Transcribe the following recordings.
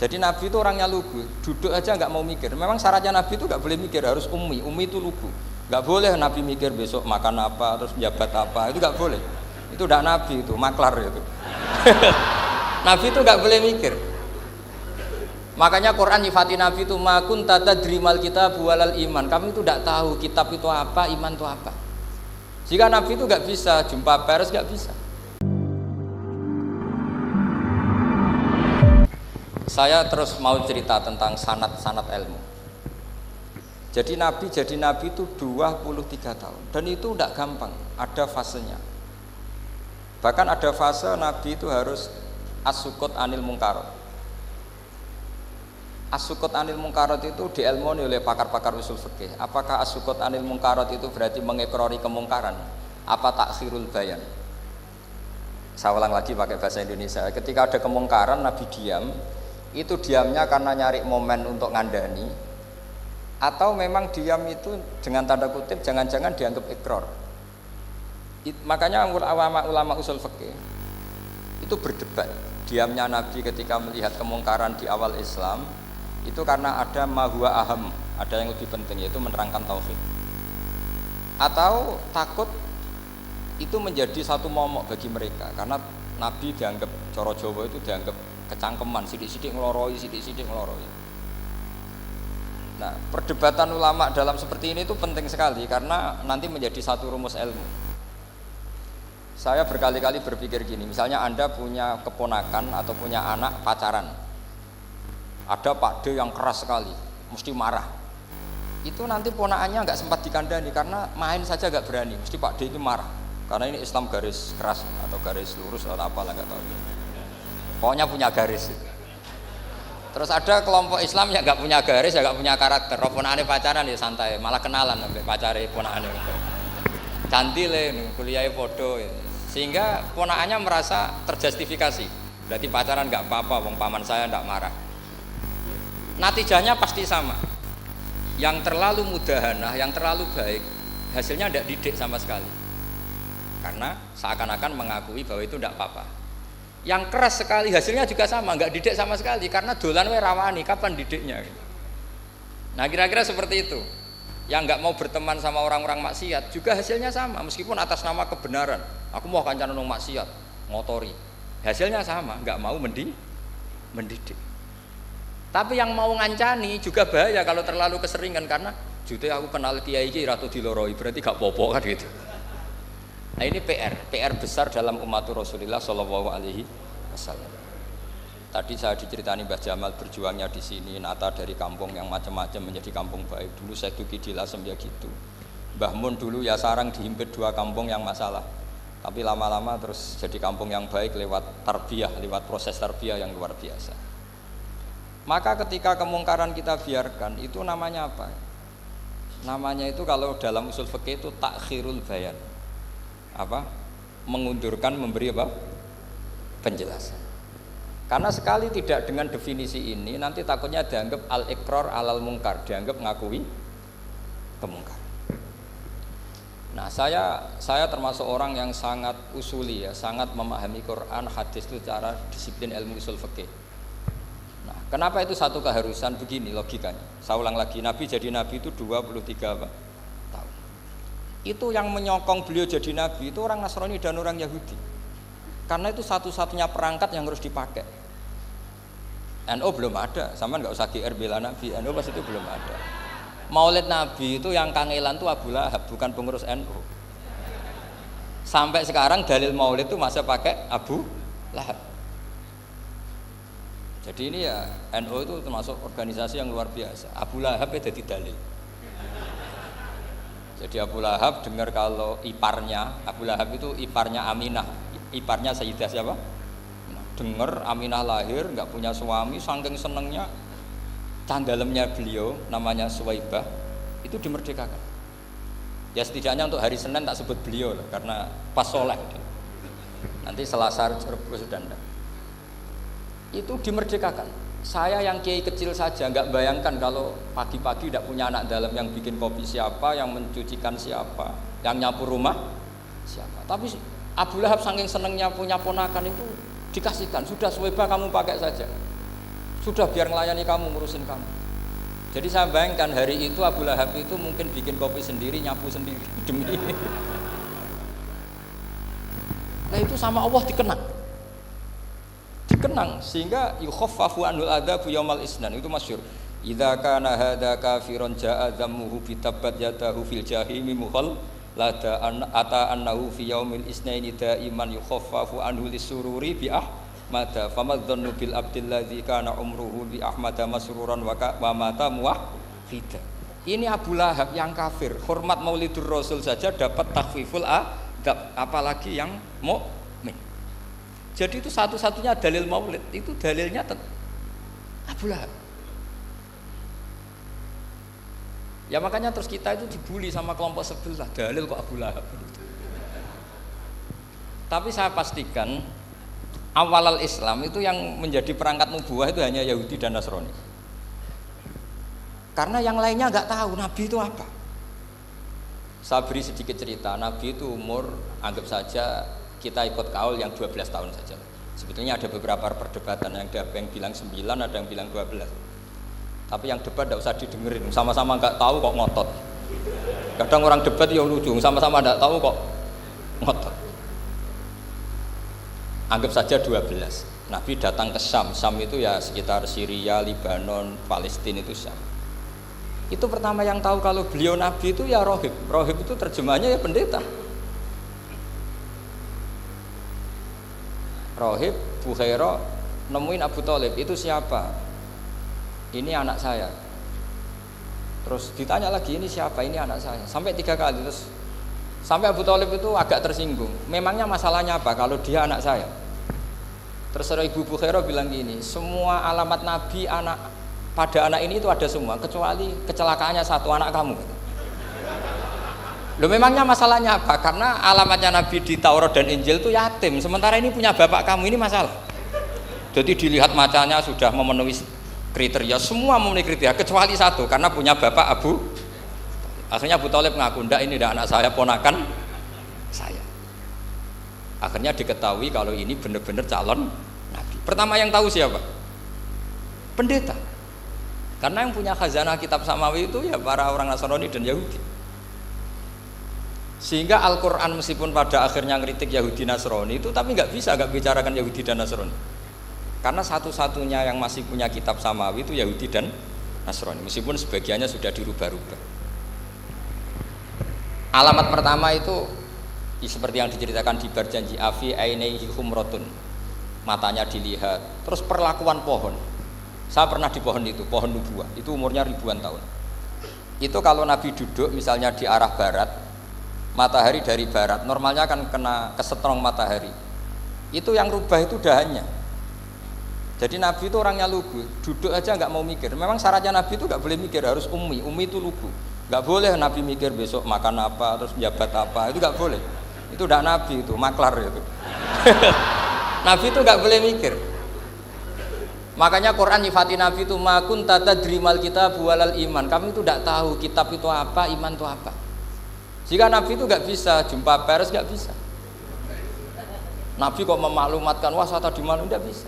Jadi Nabi itu orangnya lugu, duduk aja nggak mau mikir. Memang syaratnya Nabi itu nggak boleh mikir, harus ummi. Ummi itu lugu. Nggak boleh Nabi mikir besok makan apa, terus jabat apa, itu nggak boleh. Itu udah Nabi itu, maklar itu. Nabi itu nggak boleh mikir. Makanya Quran nyifati Nabi itu makun tata drimal kitab walal iman. Kami itu tidak tahu kitab itu apa, iman itu apa. Jika Nabi itu nggak bisa jumpa pers, nggak bisa. Saya terus mau cerita tentang sanad-sanad ilmu. Jadi Nabi itu 23 tahun dan itu tidak gampang, ada fasenya. Bahkan ada fase Nabi itu harus as-sukut anil mungkarot. As-sukut anil mungkarot itu diilmoni oleh pakar-pakar usul fikih. Apakah as-sukut anil mungkarot itu berarti mengikrori kemungkaran? Apa takhirul bayan? Saya ulang lagi pakai bahasa Indonesia. Ketika ada kemungkaran Nabi diam. Itu diamnya karena nyari momen untuk ngandani, atau memang diam itu dengan tanda kutip jangan-jangan dianggap ikrar. Makanya ulama usul fikih itu berdebat. Diamnya Nabi ketika melihat kemungkaran di awal Islam itu karena ada ma huwa aham, ada yang lebih penting, yaitu menerangkan tauhid, atau takut itu menjadi satu momok bagi mereka karena Nabi dianggap coro Jawa itu dianggap kecangkeman, sidik-sidik ngeloroi, sidik-sidik ngeloroi. Nah, perdebatan ulama dalam seperti ini itu penting sekali karena nanti menjadi satu rumus ilmu. Saya berkali-kali berpikir gini, misalnya Anda punya keponakan atau punya anak pacaran, ada Pak D yang keras sekali, mesti marah. Itu nanti ponakannya nggak sempat dikandani karena main saja nggak berani, mesti Pak D itu marah. Karena ini Islam garis keras atau garis lurus atau apalah nggak tahu. Pokoknya punya garis. Terus ada kelompok Islam yang nggak punya garis, ya nggak punya karakter. Ponakane pacaran ya santai, malah kenalan sampai pacare ponakane. Cantik le, kuliahnya podo. Sehingga ponakannya merasa terjustifikasi. Berarti pacaran nggak apa-apa, wong paman saya nggak marah. Natijahnya pasti sama. Yang terlalu mudahanah, yang terlalu baik, hasilnya tidak didik sama sekali. Karena seakan-akan mengakui bahwa itu tidak apa-apa. Yang keras sekali hasilnya juga sama, nggak didik sama sekali karena dolan we rawani, kapan didiknya? Nah kira-kira seperti itu. Yang nggak mau berteman sama orang-orang maksiat juga hasilnya sama, meskipun atas nama kebenaran. Aku mau kancanan nang maksiat, ngotori. Hasilnya sama, nggak mau mendidik. Tapi yang mau ngancani juga bahaya kalau terlalu keseringan karena jute aku kenal kiai iki ratu diloroi, berarti gak popo kan gitu. Nah ini PR besar dalam umat Rasulullah Shallallahu Alaihi Wasallam. Tadi saya diceritani Mbah Jamal berjuangnya di sini, nata dari kampung yang macam-macam menjadi kampung baik. Dulu saya Duki di Lasem ya gitu. Mbah Mun dulu ya sarang dihimpit 2 kampung yang masalah. Tapi lama-lama terus jadi kampung yang baik lewat tarbiyah, lewat proses tarbiyah yang luar biasa. Maka ketika kemungkaran kita biarkan, itu namanya apa? Namanya itu kalau dalam usul fikih itu takhirul bayan. Apa? Mengundurkan, memberi apa? Penjelasan. Karena sekali tidak dengan definisi ini nanti takutnya dianggap al-iqrar alal mungkar, dianggap mengakui kemungkaran. Nah, saya termasuk orang yang sangat usuli ya, sangat memahami Quran, hadis itu secara disiplin ilmu usul fikih. Nah, kenapa itu satu keharusan begini logikanya? Saya ulang lagi, Nabi jadi nabi itu 23 apa? Itu yang menyokong beliau jadi nabi itu orang Nasrani dan orang Yahudi, karena itu satu-satunya perangkat yang harus dipakai. NU belum ada, sama nggak usah GR bela nabi, NU pas itu belum ada. Maulid nabi itu yang kangelan tuh Abu Lahab, bukan pengurus NU. Sampai sekarang dalil maulid itu masih pakai Abu Lahab. Jadi ini ya NU itu termasuk organisasi yang luar biasa. Abu Lahab ya jadi dalil. Jadi Abu Lahab dengar kalau iparnya, Abu Lahab itu iparnya Aminah, iparnya Sayyidah siapa? Dengar Aminah lahir, nggak punya suami, saking senengnya candalemnya beliau, namanya Suwaibah, itu dimerdekakan. Ya setidaknya untuk hari Senin tak sebut beliau lah, karena pas soleh. Nanti Selasa Rebus dan itu dimerdekakan. Saya yang kiai kecil saja nggak bayangkan kalau pagi-pagi tidak punya anak dalam yang bikin kopi siapa, yang mencucikan siapa, yang nyapu rumah siapa. Tapi Abu Lahab saking senengnya punya ponakan itu dikasihkan, sudah Suwaibah kamu pakai saja. Sudah biar melayani kamu, ngurusin kamu. Jadi saya bayangkan hari itu Abu Lahab itu mungkin bikin kopi sendiri, nyapu sendiri demi ini. Nah itu sama Allah dikenang sehingga yukhaffafu anul adzabu yaumal isnan, itu masyhur. Idza kana hadza kafiron jaa dhammuhu bitabbat yadahu fil jahimi mukhal lada ata annahu fi yaumil isnaini daiman yukhaffafu anhu lisururi bi ahmada famadzannu bil abdil ladzi kana umruhu bi ahmada masruran wa mata muwahhida. Ini Abu Lahab yang kafir, hormat Maulidur Rasul saja dapat takhfiful adab, apalagi yang mukmin. Jadi itu satu-satunya dalil maulid, itu dalilnya Abu Lahab. Ya makanya terus kita itu dibully sama kelompok sebelah, dalil kok Abu Lahab. Tapi saya pastikan awal Islam itu yang menjadi perangkat nubuah itu hanya Yahudi dan Nasrani. Karena yang lainnya nggak tahu Nabi itu apa. Saya beri sedikit cerita, Nabi itu umur anggap saja kita ikut kaul yang 12 tahun saja. Sebetulnya ada beberapa perdebatan, yang bilang 9, ada yang bilang 12. Tapi yang debat tidak usah didengerin, sama-sama nggak tahu kok ngotot. Kadang orang debat ya lucu, sama-sama nggak tahu kok ngotot. Anggap saja 12. Nabi datang ke Syam, Syam itu ya sekitar Syria, Lebanon, Palestina itu Syam. Itu pertama yang tahu kalau beliau Nabi itu ya rohib. Rohib itu terjemahnya ya pendeta. Rohib, Bukhaira nemuin Abu Thalib, itu siapa? Ini anak saya. Terus ditanya lagi, ini siapa? Ini anak saya. Sampai 3 kali. Terus sampai Abu Thalib itu agak tersinggung. Memangnya masalahnya apa kalau dia anak saya? Terus Ibu Bukhaira bilang gini, semua alamat Nabi pada anak ini itu ada semua, kecuali kecelakaannya satu, anak kamu. Loh, memangnya masalahnya apa? Karena alamatnya Nabi di Taurat dan Injil itu yatim, sementara ini punya bapak kamu, ini masalah. Jadi dilihat macanya sudah memenuhi kriteria, semua memenuhi kriteria kecuali satu, karena punya bapak Abu. Akhirnya Abu Thalib ngaku, ndak, ini ndak anak saya, ponakan saya. Akhirnya diketahui kalau ini benar-benar calon Nabi. Pertama yang tahu siapa? Pendeta. Karena yang punya khazanah kitab samawi itu ya para orang Nasrani dan Yahudi. Sehingga Al-Quran meskipun pada akhirnya ngeritik Yahudi Nasrani itu, tapi nggak bisa nggak bicarakan Yahudi dan Nasrani. Karena satu-satunya yang masih punya kitab samawi itu Yahudi dan Nasrani, meskipun sebagiannya sudah dirubah-rubah. Alamat pertama itu seperti yang diceritakan di berjanji, afi ainaihi humratun, matanya dilihat. Terus perlakuan pohon, saya pernah di pohon itu, pohon nubuah, itu umurnya ribuan tahun. Itu kalau Nabi duduk misalnya di arah barat, matahari dari barat, normalnya kan kena kesetrong matahari. Itu yang rubah itu dahannya. Jadi Nabi itu orangnya lugu, duduk aja nggak mau mikir. Memang syaratnya Nabi itu nggak boleh mikir, harus ummi itu lugu. Nggak boleh Nabi mikir besok makan apa, terus jabat apa, itu nggak boleh. Itu udah Nabi, itu maklar itu. Nabi itu nggak boleh mikir. Makanya Quran nyifati Nabi itu makun tata drimal kitab walal iman. Kami itu tidak tahu kitab itu apa, iman itu apa. Jika Nabi itu nggak bisa jumpa pers, nggak bisa. Nabi kok memaklumatkan wah saya tadi malu, nggak bisa.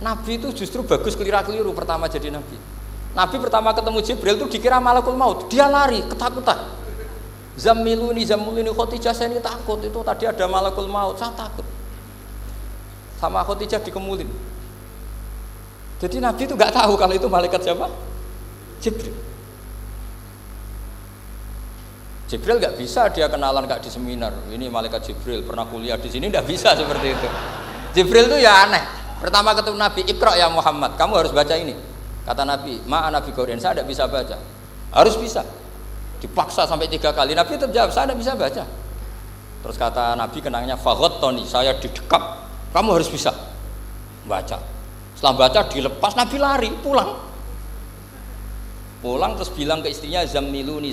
Nabi itu justru bagus keliru pertama jadi Nabi. Nabi pertama ketemu Jibril itu dikira malakul maut, dia lari ketakutan. Zamiluni Khotijah, saya ini takut, itu tadi ada malakul maut, saya takut. Sama Khotijah dikemulin. Jadi Nabi itu nggak tahu kalau itu malaikat siapa? Jibril. Jibril nggak bisa dia kenalan nggak di seminar. Ini malaikat Jibril pernah kuliah di sini, nggak bisa seperti itu. Jibril itu ya aneh. Pertama ketemu Nabi, Iqra ya Muhammad, kamu harus baca ini. Kata Nabi, Nabi Qur'an, saya tidak bisa baca. Harus bisa. Dipaksa sampai 3 kali. Nabi tetap jawab, saya tidak bisa baca. Terus kata Nabi kenangnya, Toni, saya didekap, kamu harus bisa baca. Setelah baca dilepas, Nabi lari pulang. Pulang terus bilang ke istrinya, Zamiluni.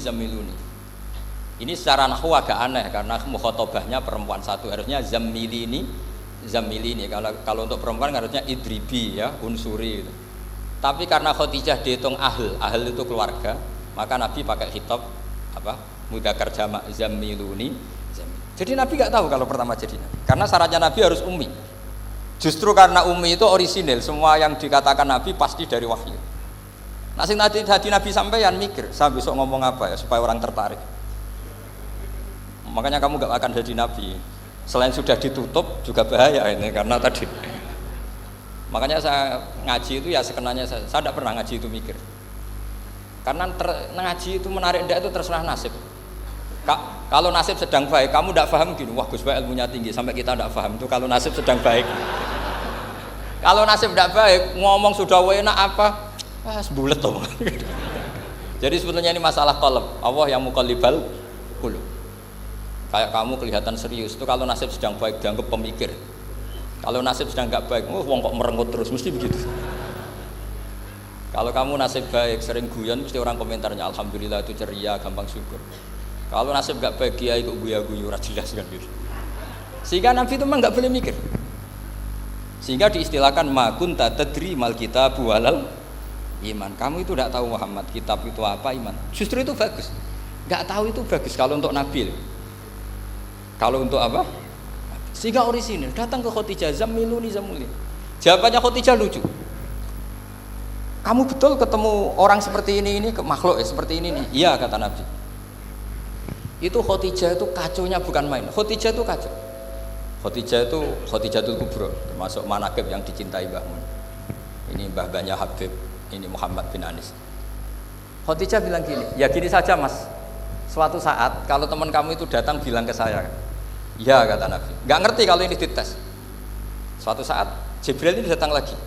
Ini secara nahwu agak aneh karena mukhatabahnya perempuan satu, harusnya Zamilini. Kalau untuk perempuan harusnya idribi ya, unsuri gitu. Tapi karena Khadijah dihitung ahl itu keluarga, maka Nabi pakai khitab mudzakkar jamak Zamiluni. Jadi Nabi nggak tahu kalau pertama jadi Nabi. Karena syaratnya Nabi harus ummi. Justru karena Ummi itu orisinil, semua yang dikatakan Nabi pasti dari wahyu. Nah, sing tadi Nabi sampeyan mikir, saya besok ngomong apa ya supaya orang tertarik. Makanya kamu gak akan jadi Nabi. Selain sudah ditutup juga bahaya ini karena tadi. Makanya saya ngaji itu ya sekenanya saya tidak pernah ngaji itu mikir. Karena ngaji itu menarik ndak itu terserah nasib. Kalau nasib sedang baik, kamu tidak paham gini, wah Gus Baik ilmunya tinggi sampai kita tidak paham itu kalau nasib sedang baik. Kalau nasib tidak baik, ngomong sudah enak apa, sebulet tuh. Jadi sebetulnya ini masalah qalb. Allah yang muqallibal qulub. Kayak kamu kelihatan serius itu kalau nasib sedang baik dianggap pemikir. Kalau nasib sedang nggak baik, wong kok merengut terus, mesti begitu. Kalau kamu nasib baik, sering guyon, mesti orang komentarnya alhamdulillah itu ceria, gampang syukur. Kalau nasib nggak baik, kiai kok guya-guyu, jelas kan gitu. Sehingga Nabi itu memang nggak boleh mikir. Sehingga diistilahkan ma kunta tadri mal kitabu walal iman. Kamu itu tidak tahu Muhammad, kitab itu apa, iman. Justru itu bagus. Nggak tahu itu bagus kalau untuk Nabi. Kalau untuk apa? Sehingga orisinil datang ke Khadijah, zammiluni zammuli. Jawabannya Khadijah lucu. Kamu betul ketemu orang seperti ini ke makhluk ya seperti ini nih. Iya kata Nabi. Itu Khadijah itu kacaunya bukan main. Khadijah itu kacau. Khadijah itu Khadijatul Kubra, termasuk manaqib yang dicintai Mbah Mun. Ini mbah-mbahnya Habib, ini Muhammad bin Anis. Khadijah bilang gini, ya gini saja Mas. Suatu saat kalau teman kamu itu datang bilang ke saya, ya kata Nabi. Nggak ngerti kalau ini dites. Suatu saat Jibril ini datang lagi.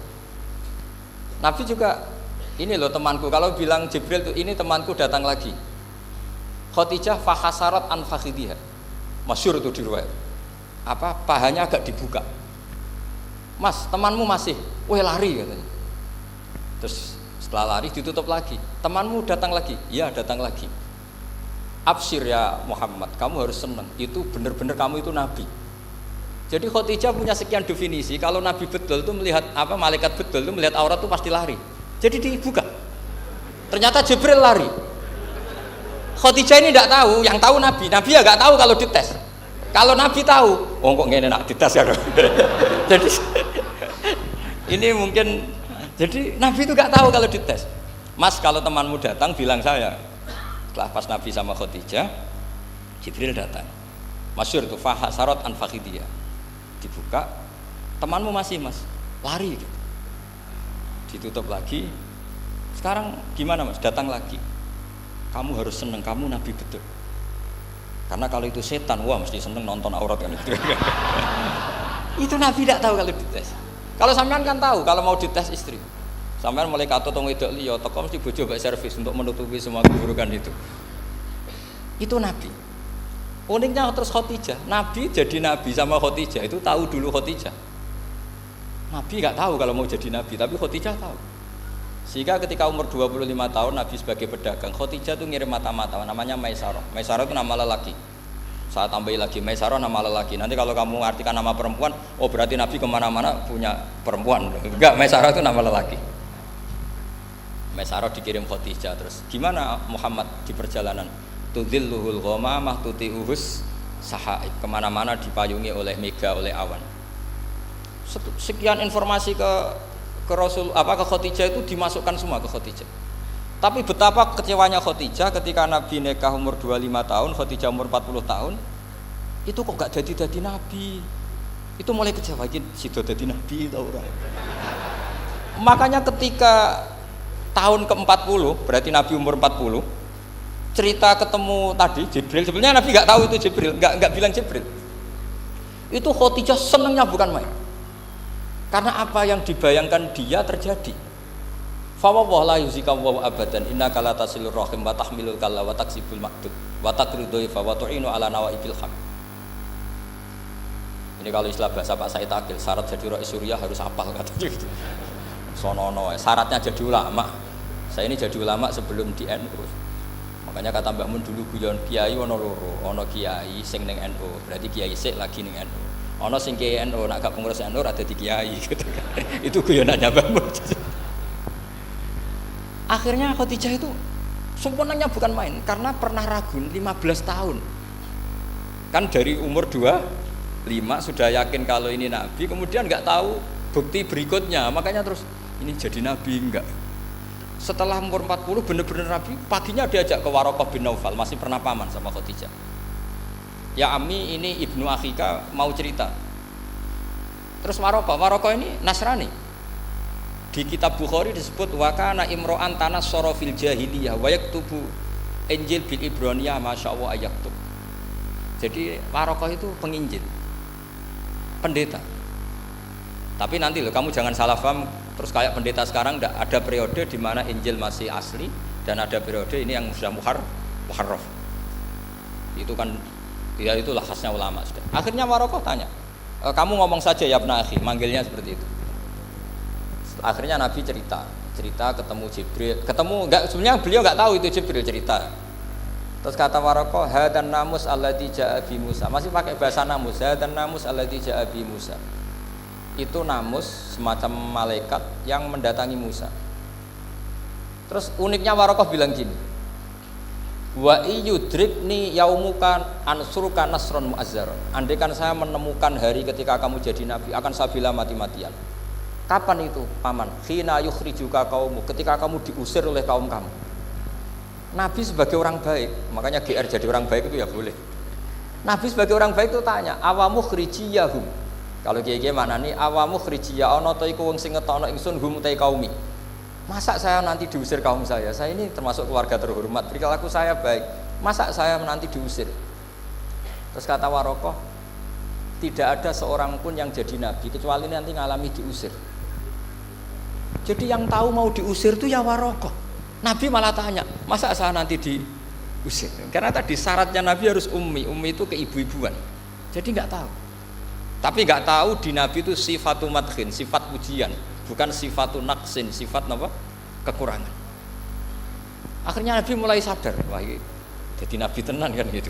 Nabi juga, ini loh temanku. Kalau bilang Jibril itu ini temanku datang lagi. Khadijah fahasarat an fakhidiha. Masyhur itu di riwayat. Apa pahanya agak dibuka. Mas, temanmu masih, weh lari katanya. Terus setelah lari ditutup lagi. Temanmu datang lagi, iya datang lagi. Absyir ya Muhammad, kamu harus senang. Itu benar-benar kamu itu nabi. Jadi Khadijah punya sekian definisi. Kalau nabi betul itu melihat apa malaikat betul itu melihat aurat itu pasti lari. Jadi dibuka. Ternyata Jibril lari. Khadijah ini tidak tahu, yang tahu nabi. Nabi ya nggak tahu kalau dites. Kalau nabi tahu, oh kok ngene nak dites ya. Jadi ini mungkin. Jadi nabi itu nggak tahu kalau dites. Mas kalau temanmu datang bilang saya. Setelah pas Nabi sama Khadijah, Jibril datang. Masyhur itu fahasarat an fakhidiyah. Dibuka, temanmu masih Mas, lari gitu. Ditutup lagi. Sekarang gimana Mas? Datang lagi. Kamu harus seneng, kamu Nabi betul. Karena kalau itu setan, wah mesti seneng nonton aurat kan itu. Itu Nabi tidak tahu kalau dites. Kalau sampean kan tahu kalau mau dites istri. Sampai mulai kata tong wedok liya teko mesti bojo mbak servis untuk menutupi semua keburukan itu. Itu Nabi. Uniknya terus Khadijah, Nabi jadi Nabi sama Khadijah itu tahu dulu Khadijah. Nabi nggak tahu kalau mau jadi Nabi, tapi Khadijah tahu. Sehingga ketika umur 25 tahun Nabi sebagai pedagang, Khadijah itu ngirim mata-mata namanya Maisarah. Maisarah itu nama lelaki. Saya tambahin lagi Maisarah nama lelaki. Nanti kalau kamu artikan nama perempuan, oh berarti Nabi kemana-mana punya perempuan. Enggak, Maisarah itu nama lelaki. Maisarah dikirim Khadijah. Terus gimana Muhammad di perjalanan? Tudzilluhul ghamamah tuti'uhus sahaib, kemana-mana dipayungi oleh mega, oleh awan. Sekian informasi ke Rasul ke Khadijah itu dimasukkan semua ke Khadijah. Tapi betapa kecewanya Khadijah ketika Nabi nikah umur 25 tahun, Khadijah umur 40 tahun. Itu kok gak jadi Nabi. Itu mulai kecewa gini, sido jadi Nabi tau ora. Makanya ketika tahun ke-40, berarti Nabi umur 40, cerita ketemu tadi Jibril, sebenarnya Nabi nggak tahu itu Jibril, nggak bilang Jibril. Itu Khadijah senangnya bukan main. Karena apa yang dibayangkan dia terjadi. Fa wallahi la yuzika wa abadan innaka la tasilur rahim wa tahmilul kalla wa taksibul maqdud wa taqridu fa wa tu'inu ala nawaibil haq. Ini kalau istilah bahasa Pak Said Akil, syarat jadi rais Suriah harus hafal katanya gitu. Sonono, syaratnya jadi ulama. Saya ini jadi ulama sebelum di NU. Makanya kata Mbah Mun dulu guyon kiai ono loro, ono kiai sing ning NU, berarti kiai sik lagi ning NU. Ono sing kiai NU nak gak pengurus NU ora dadi kiai gitu kan. Itu guyonannya Mbah Mun. Akhirnya Khadijah itu sempurnanya bukan main karena pernah ragu 15 tahun. Kan dari umur 25 5 sudah yakin kalau ini nabi, kemudian nggak tahu bukti berikutnya, makanya terus ini jadi nabi enggak. Setelah umur 40 bener-bener nabi, paginya diajak ke Waraqah bin Naufal, masih pernah paman sama Khadijah. Ya Ami, ini ibnu akhika mau cerita. Terus Waraqah ini Nasrani. Di kitab Bukhari disebut wa kana imro'an tanassara fil jahiliyah wa yaktubu Injil bil Ibraniyah masyaallah ayaktub. Jadi Waraqah itu penginjil, pendeta. Tapi nanti loh, kamu jangan salah paham terus kayak pendeta sekarang, ada periode di mana Injil masih asli dan ada periode ini yang sudah muharraf. Itu kan ya itulah khasnya ulama sudah. Akhirnya Waraqah tanya, kamu ngomong saja ya Ibnu Akhi, manggilnya seperti itu. Akhirnya Nabi cerita ketemu Jibril, sebenarnya beliau nggak tahu itu Jibril cerita. Terus kata Waraqah, hadan namus alladzi ja'a bi Musa, masih pakai bahasa namus, hadan namus alladzi ja'a bi Musa. Itu namus semacam malaikat yang mendatangi Musa. Terus uniknya Waraqah bilang gini, wa iyudrikni yaumuka ansuruka nasron mu'azzaron. Andaikan saya menemukan hari ketika kamu jadi nabi, akan saya bela mati-matian. Kapan itu paman? Khina yukhrijuka kaumu, ketika kamu diusir oleh kaum kamu. Nabi sebagai orang baik, makanya GR jadi orang baik itu ya boleh. Nabi sebagai orang baik itu tanya, awamu khrijiyahum. Kalau kiye-kiye mana nih awamu khrijiyah ana ta iku wong sing ngetokno ingsun hum ta kaumi. Masa saya nanti diusir kaum saya? Saya ini termasuk keluarga terhormat, perilaku saya baik. Masa saya nanti diusir? Terus kata Waraqah, tidak ada seorang pun yang jadi nabi kecuali nanti ngalami diusir. Jadi yang tahu mau diusir itu ya Waraqah. Nabi malah tanya, masa saya nanti diusir? Karena tadi syaratnya Nabi harus ummi itu keibu-ibuan. Jadi nggak tahu. Tapi nggak tahu di Nabi itu sifatu madkhin, sifat pujian, bukan sifatu naqsin, sifat apa? Kekurangan. Akhirnya Nabi mulai sadar, wah ini jadi Nabi tenan kan gitu.